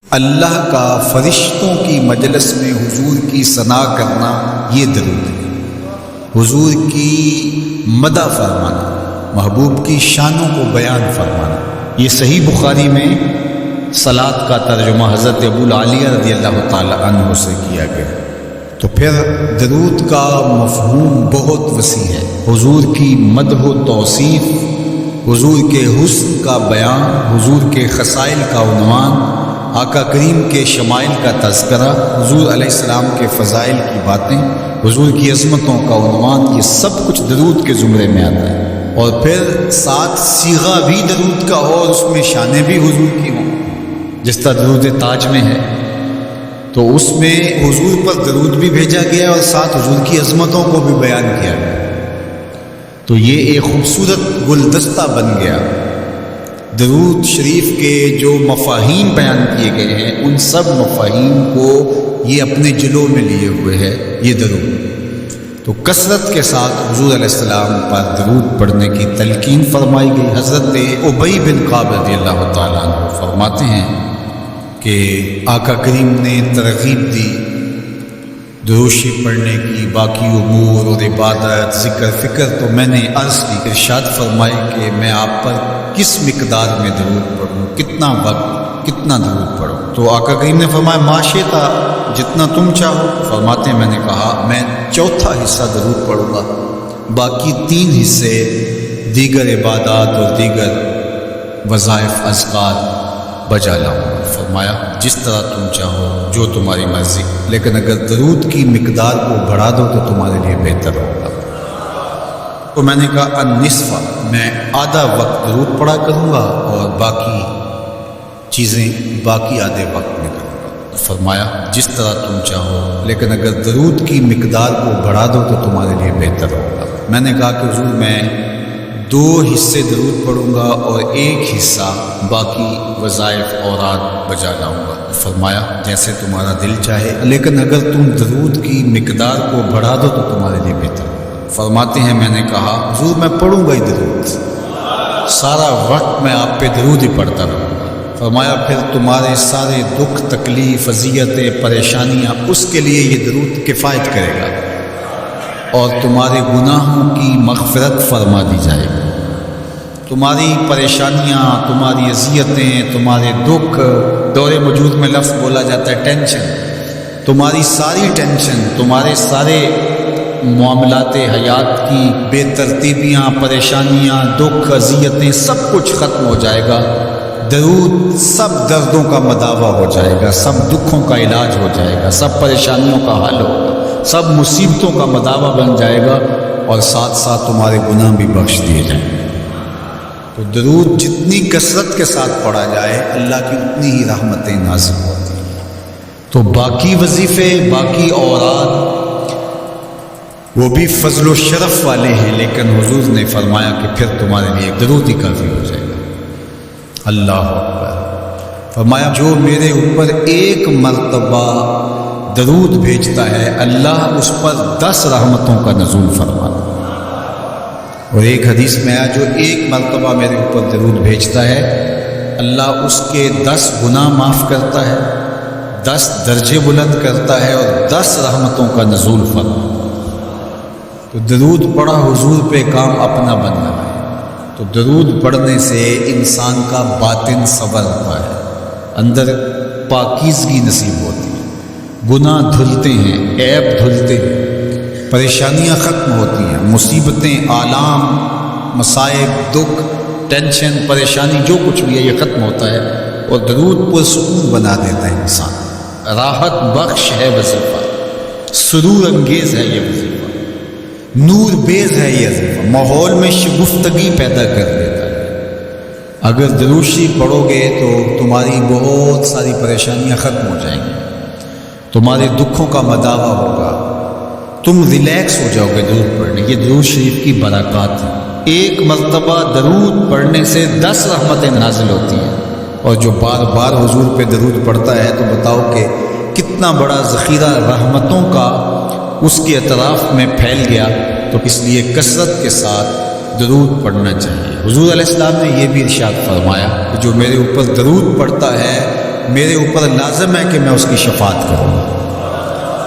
اللہ کا فرشتوں کی مجلس میں حضور کی ثنا کرنا یہ درود ہے، حضور کی مدح فرمانا، محبوب کی شانوں کو بیان فرمانا۔ یہ صحیح بخاری میں صلاۃ کا ترجمہ حضرت ابو العالیہ رضی اللہ تعالی عنہ سے کیا گیا۔ تو پھر درود کا مفہوم بہت وسیع ہے، حضور کی مدح و توصیف، حضور کے حسن کا بیان، حضور کے خصائل کا عنوان، آقا کریم کے شمائل کا تذکرہ، حضور علیہ السلام کے فضائل کی باتیں، حضور کی عظمتوں کا عنوان، یہ سب کچھ درود کے زمرے میں آتا ہے۔ اور پھر ساتھ صیغہ بھی درود کا ہو اور اس میں شانیں بھی حضور کی ہوں، جس طرح درود تاج میں ہے، تو اس میں حضور پر درود بھی بھیجا گیا اور ساتھ حضور کی عظمتوں کو بھی بیان کیا گیا۔ تو یہ ایک خوبصورت گلدستہ بن گیا۔ درود شریف کے جو مفاہیم بیان کیے گئے ہیں، ان سب مفاہیم کو یہ اپنے جلو میں لیے ہوئے ہے یہ درود۔ تو کثرت کے ساتھ حضور علیہ السلام پر درود پڑھنے کی تلقین فرمائی گئی۔ حضرت ابی بن کعب رضی اللہ تعالیٰ عنہ فرماتے ہیں کہ آقا کریم نے ترغیب دی دروشی پڑھنے کی، باقی امور اور عبادت، ذکر فکر، تو میں نے عرض کی، ارشاد فرمائے کہ میں آپ پر کس مقدار میں درود پڑھوں، کتنا وقت، کتنا درود پڑھوں؟ تو آقا کریم نے فرمایا ما شئتا، جتنا تم چاہو۔ فرماتے ہیں میں نے کہا میں چوتھا حصہ درود پڑھوں گا، باقی 3 حصے دیگر عبادات اور دیگر وظائف اذکار بجا لاؤں گا۔ فرمایا جس طرح تم چاہو، جو تمہاری مرضی، لیکن اگر درود کی مقدار کو بڑھا دو تو تمہارے لیے بہتر ہوگا۔ تو میں نے کہا النصف، میں آدھا وقت درود پڑھا کروں گا اور باقی چیزیں باقی آدھے وقت میں کروں گا۔ فرمایا جس طرح تم چاہو، لیکن اگر درود کی مقدار کو بڑھا دو تو تمہارے لیے بہتر ہوگا۔ میں نے کہا کہ حضور میں 2 حصے درود پڑھوں گا اور 1 حصہ باقی وظائف اوراد بجا لاؤں گا۔ فرمایا جیسے تمہارا دل چاہے، لیکن اگر تم درود کی مقدار کو بڑھا دو تو تمہارے لیے بہتر ہوگا۔ فرماتے ہیں میں نے کہا حضور میں پڑھوں گا ہی درود، سارا وقت میں آپ پہ درود ہی پڑھتا رہوں گا۔ فرمایا پھر تمہارے سارے دکھ، تکلیف، اذیتیں، پریشانیاں، اس کے لیے یہ درود کفایت کرے گا اور تمہارے گناہوں کی مغفرت فرما دی جائے گی۔ تمہاری پریشانیاں، تمہاری اذیتیں، تمہارے دکھ، دور وجود میں لفظ بولا جاتا ہے ٹینشن، تمہاری ساری ٹینشن، تمہارے سارے معاملات حیات کی بے ترتیبیاں، پریشانیاں، دکھ، اذیتیں، سب کچھ ختم ہو جائے گا۔ درود سب دردوں کا مداوع ہو جائے گا، سب دکھوں کا علاج ہو جائے گا، سب پریشانیوں کا حل ہوگا، سب مصیبتوں کا مداوع بن جائے گا، اور ساتھ ساتھ تمہارے گناہ بھی بخش دیے جائیں گے۔ تو درود جتنی کثرت کے ساتھ پڑھا جائے اللہ کی اتنی ہی رحمتیں نازل ہوتی ہیں۔ تو باقی وظیفے، باقی اوراد وہ بھی فضل و شرف والے ہیں، لیکن حضور نے فرمایا کہ پھر تمہارے لیے درود ہی کافی ہو جائے گا۔ اللہ اکبر۔ فرمایا جو میرے اوپر 1 مرتبہ درود بھیجتا ہے، اللہ اس پر 10 رحمتوں کا نزول فرماتا ہے۔ اور ایک حدیث میں آیا جو 1 مرتبہ میرے اوپر درود بھیجتا ہے، اللہ اس کے 10 گناہ معاف کرتا ہے، 10 درجے بلند کرتا ہے اور 10 رحمتوں کا نزول فرماتا ہے۔ تو درود پڑھا حضور پہ کام اپنا بن رہا ہے۔ تو درود پڑھنے سے انسان کا باطن سنورتا ہے، اندر پاکیزگی نصیب ہوتی ہے، گناہ دھلتے ہیں، عیب دھلتے ہیں، پریشانیاں ختم ہوتی ہیں، مصیبتیں، آلام، مصائب، دکھ، ٹینشن، پریشانی جو کچھ بھی ہے یہ ختم ہوتا ہے، اور درود پرسکون بنا دیتا ہے انسان، راحت بخش ہے وظیفہ، سرور انگیز ہے یہ وظیفہ، نور بیز ہے یہ وظیفہ، ماحول میں شگفتگی پیدا کر دیتا ہے۔ اگر دروشی پڑھو گے تو تمہاری بہت ساری پریشانیاں ختم ہو جائیں گی، تمہارے دکھوں کا مداوع ہوگا، تم ریلیکس ہو جاؤ گے درود پڑھنے۔ یہ درود شریف کی برکات ہے۔ 1 مرتبہ درود پڑھنے سے 10 رحمتیں نازل ہوتی ہیں، اور جو بار بار حضور پہ درود پڑھتا ہے تو بتاؤ کہ کتنا بڑا ذخیرہ رحمتوں کا اس کے اطراف میں پھیل گیا۔ تو اس لیے کثرت کے ساتھ درود پڑھنا چاہیے۔ حضور علیہ السلام نے یہ بھی ارشاد فرمایا کہ جو میرے اوپر درود پڑھتا ہے میرے اوپر لازم ہے کہ میں اس کی شفاعت کروں.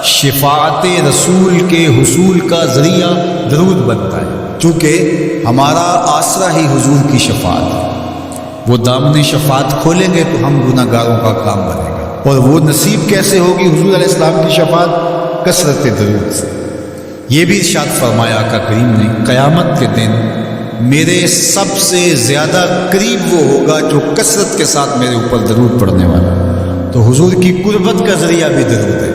شفاعت رسول کے حصول کا ذریعہ درود بنتا ہے، چونکہ ہمارا آسرا ہی حضور کی شفاعت ہے. وہ دامن شفاعت کھولیں گے تو ہم گناہ گاروں کا کام بنے گا. اور وہ نصیب کیسے ہوگی حضور علیہ السلام کی شفاعت؟ کثرت درود سے. یہ بھی ارشاد فرمایا آقا کریم نے، قیامت کے دن میرے سب سے زیادہ قریب وہ ہوگا جو کثرت کے ساتھ میرے اوپر درود پڑھنے والا. تو حضور کی قربت کا ذریعہ بھی درود ہے.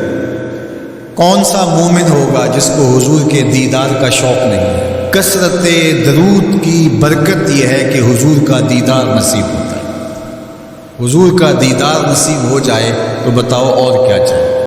کون سا مومن ہوگا جس کو حضور کے دیدار کا شوق نہیں ہے؟ کثرت درود کی برکت یہ ہے کہ حضور کا دیدار نصیب ہوتا ہے. حضور کا دیدار نصیب ہو جائے تو بتاؤ اور کیا چاہیے.